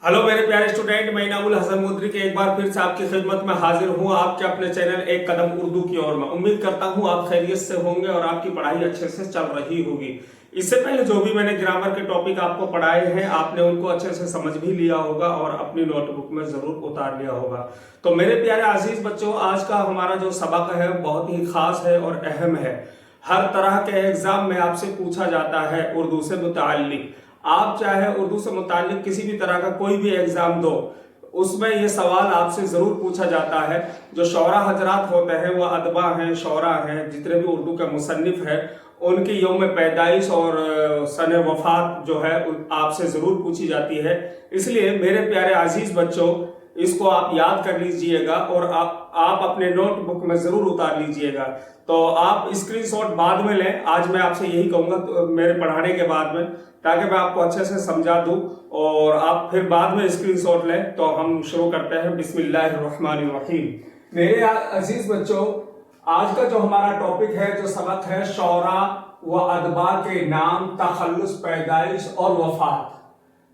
Hello मेरे प्यारे student, मैं इनामुल हसन मुद्री के एक बार फिर से आपकी खिदमत में हाजिर हूँ आपके अपने चैनल एक कदम उर्दू की ओर में। उम्मीद करता हूँ आप खैरियत से होंगे और आपकी पढ़ाई अच्छे से चल रही होगी। इससे पहले जो भी मैंने ग्रामर के टॉपिक आपको पढ़ाए हैं आपने उनको अच्छे से समझ भी लिया होगा और अपनी नोटबुक में जरूर उतार लिया होगा। तो मेरे प्यारे अजीज बच्चों, आज का हमारा जो सबक है बहुत ही खास है और अहम है। हर तरह के एग्जाम में आपसे पूछा जाता है उर्दू से मुताल्लिक। आप चाहे उर्दू से मुताल्लिक किसी भी तरह का कोई भी एग्जाम दो, उसमें ये सवाल आपसे जरूर पूछा जाता है। जो शौरा हजरात होते हैं वह अदबा हैं, शौरा हैं, जितने भी उर्दू के मुसन्निफ हैं, उनकी यौम पैदाइश और सन वफात जो है आपसे जरूर पूछी जाती है। इसलिए मेरे प्यारे अजीज बच्चों, इसको आप याद कर लीजिएगा और आप अपने नोटबुक में जरूर उतार लीजिएगा। तो आप स्क्रीनशॉट बाद में लें, आज मैं आपसे यही कहूंगा तो मेरे पढ़ाने के बाद में, ताकि मैं आपको अच्छे से समझा दूं और आप फिर बाद में स्क्रीनशॉट लें। तो हम शुरू करते हैं। बिस्मिल्लाहिर्रहमानिर्रहीम। मेरे अजीज बच्चों, आज का जो हमारा टॉपिक है, जो सबक है, शौरा व अदबा के नाम, तखल्लुस, पैदाइश और वफात।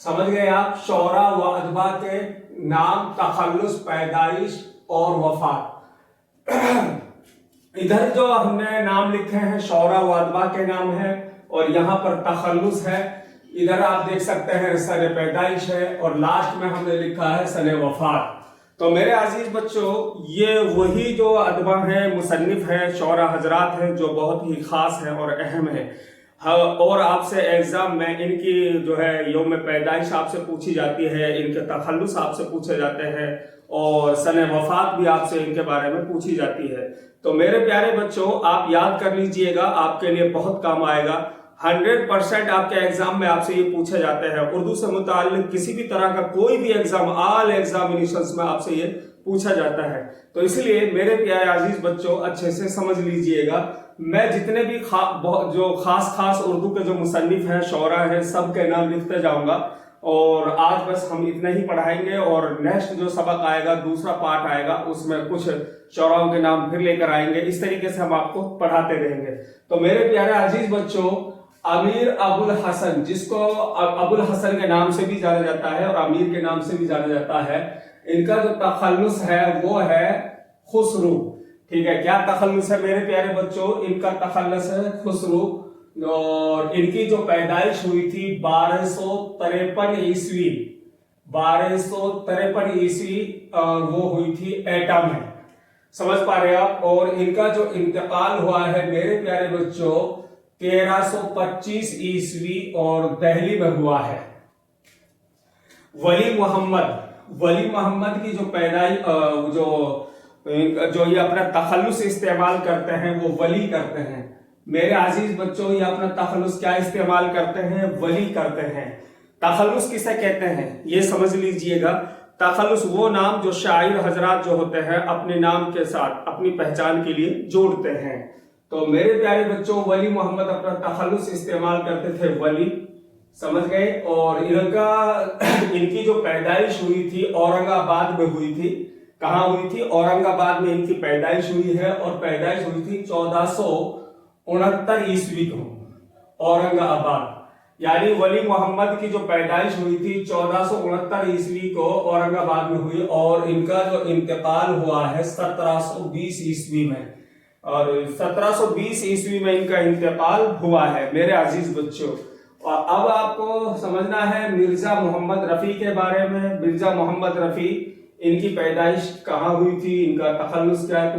समझ गए आप? शौरा व अदबा के नाम, तखल्लुस, पैदाइश और वफात। इधर जो हमने नाम लिखे हैं शौरा व अदबा के नाम है और यहाँ पर तखल्लुस है। इधर आप देख सकते हैं सन पैदाइश है और लास्ट में हमने लिखा है सन वफात। तो मेरे अजीज बच्चों, ये वही जो अदबा है, मुसन्निफ है, शौरा हजरात हैं, जो बहुत ही खास है और अहम है। और आपसे एग्जाम में इनकी जो है यौम पैदाइश आपसे पूछी जाती है, इनके तखल्लुस आपसे पूछे जाते हैं और सन वफात भी आपसे इनके बारे में पूछी जाती है। तो मेरे प्यारे बच्चों, आप याद कर लीजिएगा, आपके लिए बहुत काम आएगा। 100% आपके एग्जाम में आपसे ये पूछे जाते हैं। उर्दू से मुताल्लिक किसी भी तरह का कोई भी एग्जाम, ऑल एग्जामिनेशंस में आपसे ये पूछा जाता है। तो इसलिए मेरे प्यारे अजीज बच्चों, अच्छे से समझ लीजिएगा। मैं जितने भी जो खास उर्दू के जो मुसन्निफ हैं, शौरा हैं, सब के नाम लिखते जाऊंगा और आज बस हम इतना ही पढ़ाएंगे और नेक्स्ट जो सबक आएगा, दूसरा पार्ट आएगा, उसमें कुछ शौराओं के नाम फिर लेकर आएंगे। इस तरीके से हम आपको पढ़ाते रहेंगे। तो मेरे प्यारे अजीज बच्चों, अमीर अबुल हसन, जिसको अबुल हसन के नाम से भी जाना जाता है और अमीर के नाम से भी जाना जाता है, इनका जो तखल्लुस है वो है खुसरू। ठीक है, क्या तखल्लुस है मेरे प्यारे बच्चों? इनका तखल्लुस है खुसरू और इनकी जो पैदाइश हुई थी 1253 ईस्वी, 1253 ईस्वी वो हुई थी एटा में। समझ पा रहे आप? और इनका जो इंतकाल हुआ है मेरे प्यारे बच्चों 1325 ईस्वी और दिल्ली में हुआ है। वली मोहम्मद की जो पैदाइश जो ये अपना तखल्लुस इस्तेमाल करते हैं वो वली करते हैं। मेरे अजीज बच्चों, ये अपना तखल्लुस क्या इस्तेमाल करते हैं? वली करते हैं। तखल्लुस किसे कहते हैं ये समझ लीजिएगा। तखल्लुस वो नाम जो शायर हजरात जो होते हैं अपने नाम के साथ अपनी पहचान के लिए जोड़ते हैं। तो मेरे प्यारे बच्चों, वली मोहम्मद अपना तखल्लुस इस्तेमाल करते थे, वली। समझ गए? और इनकी जो पैदाइश हुई थी औरंगाबाद में हुई थी। कहाँ हुई थी? औरंगाबाद में इनकी पैदाइश हुई है और पैदाइश हुई थी 1469 ईस्वी को, औरंगाबाद। यानी वली मोहम्मद की जो पैदाइश हुई थी 1469 ईस्वी को औरंगाबाद में हुई और इनका जो इंतकाल हुआ है 1720 ईस्वी में, और 1720 ईस्वी में इनका इंतकाल हुआ है मेरे अजीज बच्चों। और अब आपको समझना है मिर्जा मोहम्मद रफी के बारे में। मिर्जा मोहम्मद रफी, इनकी पैदाइश कहाँ हुई थी, इनका तखल्लुस क्या है? तो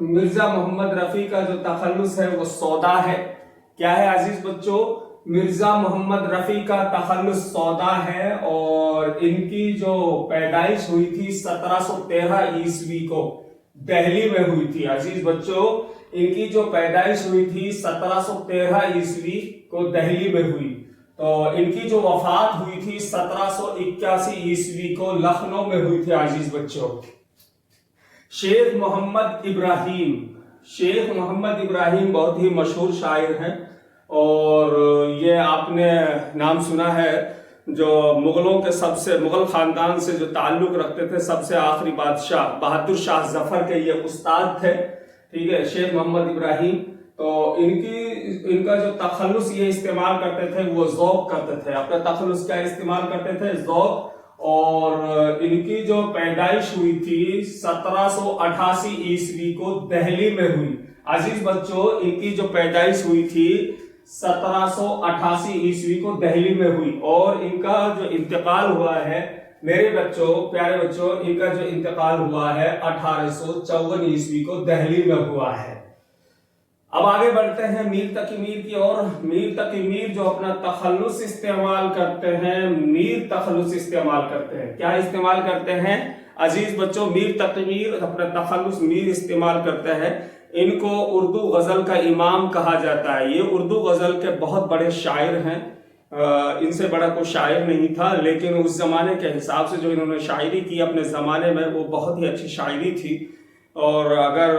मिर्जा मोहम्मद रफी का जो तखल्लुस है वो सौदा है। क्या है अजीज बच्चों? मिर्जा मोहम्मद रफी का तखल्लुस सौदा है और इनकी जो पैदाइश हुई थी 1713 ईस्वी को दिल्ली में हुई थी। अजीज बच्चों, इनकी जो पैदाइश हुई थी 1713 ईस्वी को दिल्ली में हुई। तो इनकी जो वफात हुई थी 1781 ईस्वी को लखनऊ में हुई थी। अजीज बच्चों, शेख मोहम्मद इब्राहिम बहुत ही मशहूर शायर हैं और ये आपने नाम सुना है, जो मुगल खानदान से जो ताल्लुक रखते थे, सबसे आखिरी बादशाह बहादुर शाह जफर के ये उस्ताद थे। ठीक है, शेख मोहम्मद इब्राहिम। तो इनका जो तखल्लुस ये इस्तेमाल करते थे वो ज़ौक़ करते थे। अपना तखल्लुस क्या इस्तेमाल करते थे? ज़ौक़। और इनकी जो पैदाइश हुई थी 1788 ईस्वी को दिल्ली में हुई। अजीज बच्चों, इनकी जो पैदाइश हुई थी 1788 ईस्वी को दिल्ली में हुई और इनका जो इंतकाल हुआ है मेरे बच्चों, प्यारे बच्चों, इनका जो इंतकाल हुआ है 1854 ईस्वी को दिल्ली में हुआ है। अब आगे बढ़ते हैं मीर तकी मीर की ओर। मीर तकी मीर जो अपना तखल्लुस इस्तेमाल करते हैं, मीर तखल्लुस इस्तेमाल करते हैं। क्या इस्तेमाल करते हैं अजीज बच्चों? मीर तकी मीर अपना तखल्लुस मीर इस्तेमाल करते हैं। इनको उर्दू गजल का इमाम कहा जाता है। ये उर्दू गजल के बहुत बड़े शायर हैं। इनसे बड़ा कोई शायर नहीं था, लेकिन उस जमाने के हिसाब से जो इन्होंने शायरी की अपने जमाने में, वो बहुत ही अच्छी शायरी थी। और अगर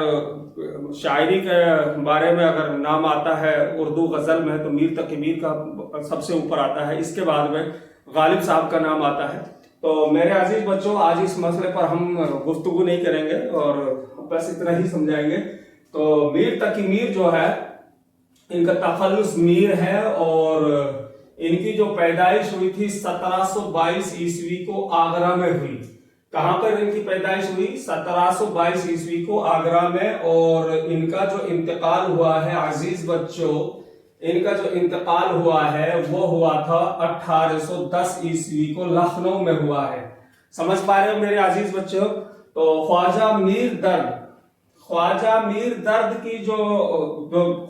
शायरी के बारे में अगर नाम आता है उर्दू गजल में तो मीर तकी मीर का सबसे ऊपर आता है। इसके बाद में गालिब साहब का नाम आता है। तो मेरे अजीज बच्चों, आज इस मसले पर हम गुफ्तगू नहीं करेंगे और बस इतना ही समझाएंगे। तो मीर तकी मीर जो है, इनका तखल्लुस मीर है और इनकी जो पैदाइश हुई थी 1722 ईस्वी को आगरा में हुई। कहां पर इनकी पैदाइश हुई? 1722 ईस्वी को आगरा में। और इनका जो इंतकाल हुआ है अजीज बच्चों, इनका जो इंतकाल हुआ है वो हुआ था 1810 ईस्वी को लखनऊ में हुआ है। समझ पा रहे हो मेरे अजीज बच्चों? तो ख्वाजा मीर दर्द की जो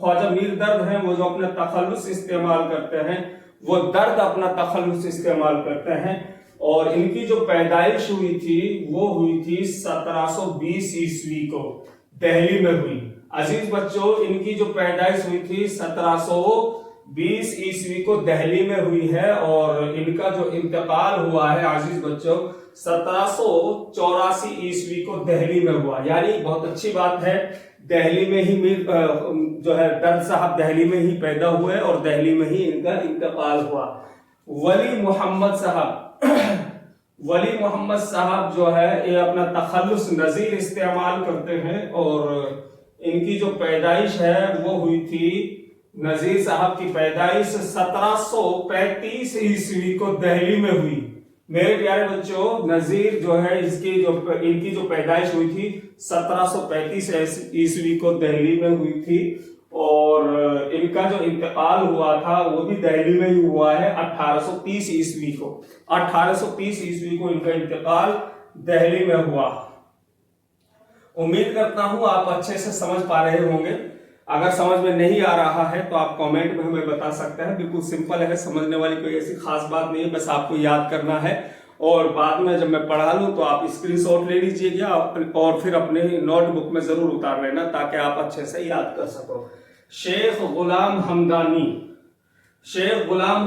ख्वाजा मीर दर्द है, वो जो अपना तखल्लुस इस्तेमाल करते हैं, वो दर्द अपना तखल्लुस इस्तेमाल करते हैं। और इनकी जो पैदाइश हुई थी वो हुई थी 1720 ईस्वी को दिल्ली में हुई। अजीज बच्चों, इनकी जो पैदाइश हुई थी 1720 ईस्वी को दिल्ली में हुई है और इनका जो इंतकाल हुआ है अजीज बच्चों 1784 ईस्वी को दिल्ली में हुआ। यानी बहुत अच्छी बात है, दिल्ली में ही मीर जो है दर्द साहब दिल्ली में ही पैदा हुए और दिल्ली में ही इनका इंतकाल हुआ। वली मोहम्मद साहब जो है ये अपना तखल्लुस नजीर इस्तेमाल करते हैं और इनकी जो पैदाइश है वो हुई थी, नजीर साहब की पैदाइश 1735 ईस्वी को दिल्ली में हुई। मेरे प्यारे बच्चों, नजीर जो है इनकी जो पैदाइश हुई थी 1735 ईस्वी को दिल्ली में हुई थी और इनका जो इंतकाल हुआ था वो भी दिल्ली में ही हुआ है 1830 ईस्वी को। 1830 ईस्वी को इनका इंतकाल दिल्ली में हुआ। उम्मीद करता हूं आप अच्छे से समझ पा रहे होंगे। अगर समझ में नहीं आ रहा है तो आप कमेंट में हमें बता सकते हैं। बिल्कुल सिंपल है, समझने वाली कोई ऐसी खास बात नहीं है, बस आपको याद करना है और बाद में जब मैं पढ़ा लूं तो आप स्क्रीनशॉट ले लीजिएगा और फिर अपने नोटबुक में जरूर उतार लेना ताकि आप अच्छे से याद कर सको। शेख गुलाम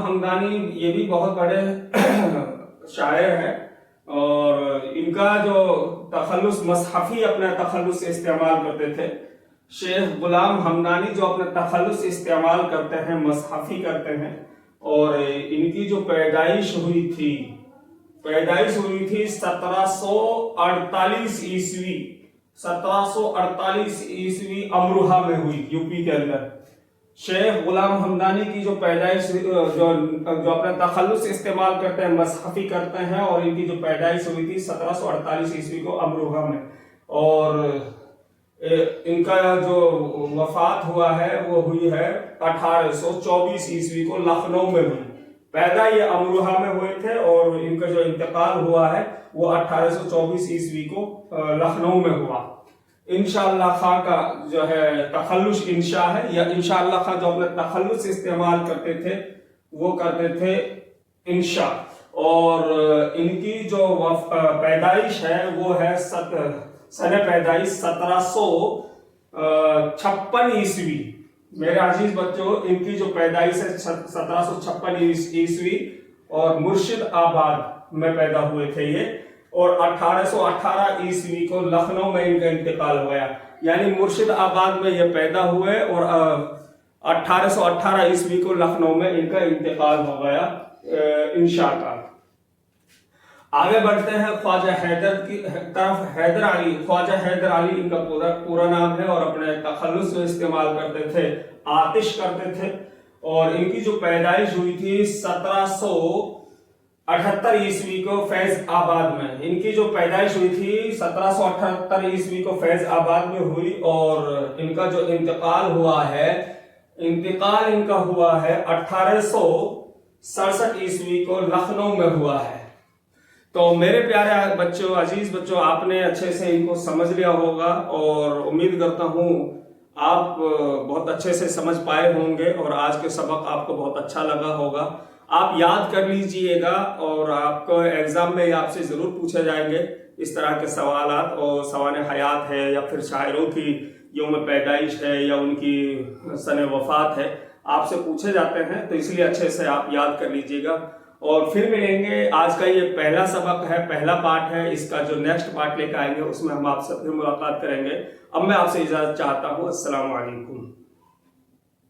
हमदानी ये भी बहुत बड़े शायर हैं और इनका जो तखल्लुस मसहफी अपना तखल्लुस इस्तेमाल करते थे। शेख गुलाम हमदानी जो अपना तखल्लुस इस्तेमाल करते हैं, मसहफी करते हैं और इनकी जो पैदाइश हुई थी 1748 ईस्वी 1748 ईस्वी अमरोहा में हुई, यूपी के अंदर। शेख गुलाम हमदानी की जो पैदाइश जो अपना तखल्लुस इस्तेमाल करते हैं, मसहफी करते हैं और इनकी जो पैदाइश हुई थी 1748 ईस्वी को अमरोहा में और इनका जो वफात हुआ है वो हुई है 1824 ईस्वी को लखनऊ में हुई। पैदा ये अमरोहा में हुए थे और इनका जो इंतकाल हुआ है वो 1824 ईस्वी को लखनऊ में हुआ। इंशाअल्लाह खां का जो है तखल्लुस इंशा है, या इंशाअल्लाह खां जो अपने तखल्लुस इस्तेमाल करते थे वो करते थे इंशा। और इनकी जो पैदाइश है वो है सने पैदाइश 1756 ईस्वी। मेरे अजीज बच्चों, इनकी जो पैदाइश है 1756 ईस्वी और मुर्शिदाबाद में पैदा हुए थे ये और 1818 ईस्वी को लखनऊ में इनका इंतकाल हुआ। यानी मुर्शिदाबाद में ये पैदा हुए और 1818 ईस्वी को लखनऊ में इनका इंतकाल हो गया इंशाअल्लाह। आगे बढ़ते हैं ख्वाजा हैदर की तरफ। ख्वाजा हैदर अली इनका पूरा नाम है और अपने तखल्लुस में इस्तेमाल करते थे, आतिश करते थे और इनकी जो पैदाइश हुई थी 1700 78 ईस्वी को फैज आबाद में। इनकी जो पैदाइश हुई थी 1778 ईस्वी को फैज आबाद में हुई, और इनका जो इंतकाल हुआ है, इंतकाल इनका हुआ है 1867 ईस्वी को लखनऊ में हुआ है। तो मेरे प्यारे बच्चों, अजीज बच्चों, आपने अच्छे से इनको समझ लिया होगा और उम्मीद करता हूँ आप बहुत अच्छे से समझ पाए होंगे और आज के सबक आपको बहुत अच्छा लगा होगा। आप याद कर लीजिएगा और आपको एग्जाम में आपसे जरूर पूछे जाएंगे इस तरह के सवालात, और सवाल हयात है या फिर शायरों की यौम पैदाइश है या उनकी सन वफात है, आपसे पूछे जाते हैं, तो इसलिए अच्छे से आप याद कर लीजिएगा। और फिर मिलेंगे। आज का ये पहला सबक है, पहला पार्ट है। इसका जो नेक्स्ट पार्ट लेकर आएंगे उसमें हम आपसे फिर मुलाकात करेंगे। अब मैं आपसे इजाजत चाहता हूँ। अस्सलाम वालेकुम।